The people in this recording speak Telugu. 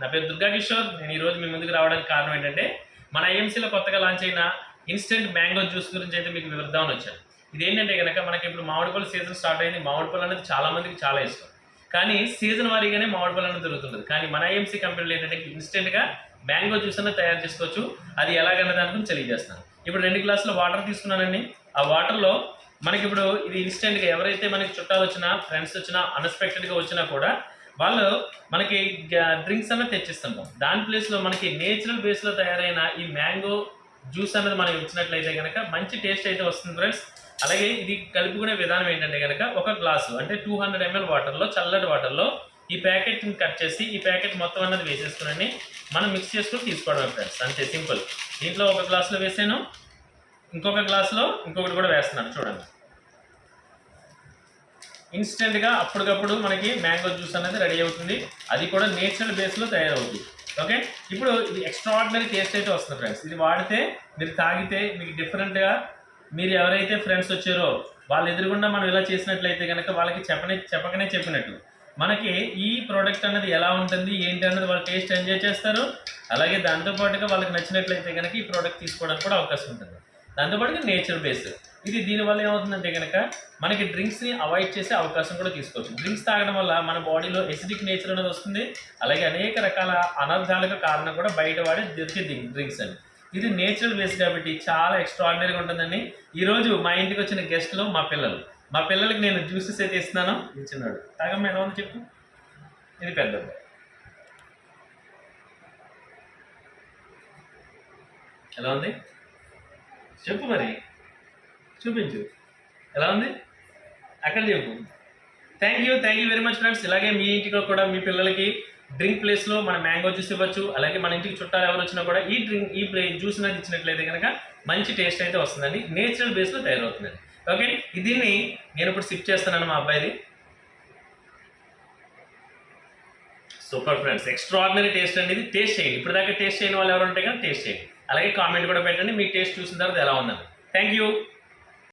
నా పేరు దుర్గా కిషోర్. నేను ఈరోజు మీ ముందుకు రావడానికి కారణం ఏంటంటే మన ఐఎంసీలో కొత్తగా లాంచ్ అయిన ఇన్స్టెంట్ మ్యాంగో జ్యూస్ గురించి అయితే మీకు వివరిద్దామని వచ్చాను. ఇదేంటంటే కనుక మనకి ఇప్పుడు మామిడి పళ్ళు సీజన్ స్టార్ట్ అయింది. మామిడి పళ్ళు అనేది చాలా మందికి చాలా ఇష్టం, కానీ సీజన్ వారీగానే మామిడి పళ్ళు అనేది దొరుకుతుంది. కానీ మన ఐఎంసీ కంపెనీలో ఏంటంటే ఇన్స్టెంట్గా మ్యాంగో జ్యూస్ అనేది తయారు చేసుకోవచ్చు. అది ఎలాగన్న దాని గురించి తెలియజేస్తాను. ఇప్పుడు 2 గ్లాసుల వాటర్ తీసుకున్నానండి. ఆ వాటర్లో మనకి ఇప్పుడు ఇది ఇన్స్టెంట్గా ఎవరైతే మనకి చుట్టాలు వచ్చినా, ఫ్రెండ్స్ వచ్చినా, అన్ఎక్స్పెక్టెడ్గా వచ్చినా కూడా వాళ్ళు మనకి డ్రింక్స్ అన్నది తెచ్చిస్తుంటాం. దాని ప్లేస్లో మనకి నేచురల్ బేస్లో తయారైన ఈ మ్యాంగో జ్యూస్ అనేది మనకి ఇచ్చినట్లయితే కనుక మంచి టేస్ట్ అయితే వస్తుంది ఫ్రెండ్స్. అలాగే ఇది కలుపుకునే విధానం ఏంటంటే కనుక ఒక గ్లాసు అంటే 200 ml వాటర్లో, చల్లటి వాటర్లో ఈ ప్యాకెట్ని కట్ చేసి ఈ ప్యాకెట్ మొత్తం అన్నది వేసేసుకుని మనం మిక్స్ చేసుకుని తీసుకోవడం ఫ్రెండ్స్. అంతే సింపుల్. దీంట్లో ఒక గ్లాసులో వేసాను, ఇంకొక గ్లాసులో ఇంకొకటి కూడా వేస్తున్నాను. చూడండి, ఇన్స్టెంట్గా అప్పటికప్పుడు మనకి మ్యాంగో జ్యూస్ అనేది రెడీ అవుతుంది. అది కూడా నేచురల్ బేస్లో తయారవుతుంది. ఓకే, ఇప్పుడు ఇది ఎక్స్ట్రాడినరీ టేస్ట్ అయితే వస్తుంది ఫ్రెండ్స్. ఇది వాడితే మీరు తాగితే మీకు డిఫరెంట్గా, మీరు ఎవరైతే ఫ్రెండ్స్ వచ్చారో వాళ్ళు ఎదురుగుండా మనం ఇలా చేసినట్లయితే కనుక వాళ్ళకి చెప్పకనే చెప్పినట్టు మనకి ఈ ప్రోడక్ట్ అనేది ఎలా ఉంటుంది ఏంటి అన్నది వాళ్ళు టేస్ట్ ఎంజాయ్ చేస్తారు. అలాగే దాంతోపాటుగా వాళ్ళకి నచ్చినట్లయితే కనుక ఈ ప్రోడక్ట్ తీసుకోవడానికి కూడా అవకాశం ఉంటుంది. దాంతోపాటుగా నేచర్ బేస్ ఇది. దీనివల్ల ఏమవుతుందంటే కనుక మనకి డ్రింక్స్ని అవాయిడ్ చేసే అవకాశం కూడా తీసుకోవచ్చు. డ్రింక్స్ తాగడం వల్ల మన బాడీలో ఎసిడిక్ నేచర్ అనేది వస్తుంది. అలాగే అనేక రకాల అనర్థాలకు కారణం కూడా బయట వాడే దొరికే డ్రింక్స్ అని. ఇది నేచురల్ బేస్ కాబట్టి చాలా ఎక్స్ట్రాడినరీగా ఉంటుందండి. ఈరోజు మా ఇంటికి వచ్చిన గెస్ట్లు మా పిల్లలకి నేను జ్యూసెస్ అయితే ఇస్తున్నాను. ఇచ్చినాడు తాగమ్మ ఎలా ఉంది చెప్పు. ఇది పెద్ద ఎలా ఉంది చెప్పు, మరి చూపించు ఎలా ఉంది అక్కడ చెప్పు. Thank you very much friends. ఇలాగే మీ ఇంటిలో కూడా మీ పిల్లలకి డ్రింక్ ప్లేస్లో మన మ్యాంగో జ్యూస్ ఇవ్వచ్చు. అలాగే మన ఇంటికి చుట్టాలు ఎవరు వచ్చినా కూడా ఈ జ్యూస్ అనేది ఇచ్చినట్లయితే కనుక మంచి టేస్ట్ అయితే వస్తుందండి. నేచురల్ బేస్లో తయారవుతుందండి. ఓకే, దీన్ని నేను ఇప్పుడు సిప్ చేస్తున్నాను మా అబ్బాయిది. సూపర్ ఫ్రెండ్స్, ఎక్స్ట్రాడినరీ టేస్ట్ అండి. ఇది టేస్ట్ చేయండి. ఇప్పుడు దాకా టేస్ట్ చేయని వాళ్ళు ఎవరు ఉంటే కానీ టేస్ట్ చేయండి. అలాగే కామెంట్ కూడా పెట్టండి మీ టేస్ట్ చూసిన తర్వాత ఎలా ఉందని. Thank you.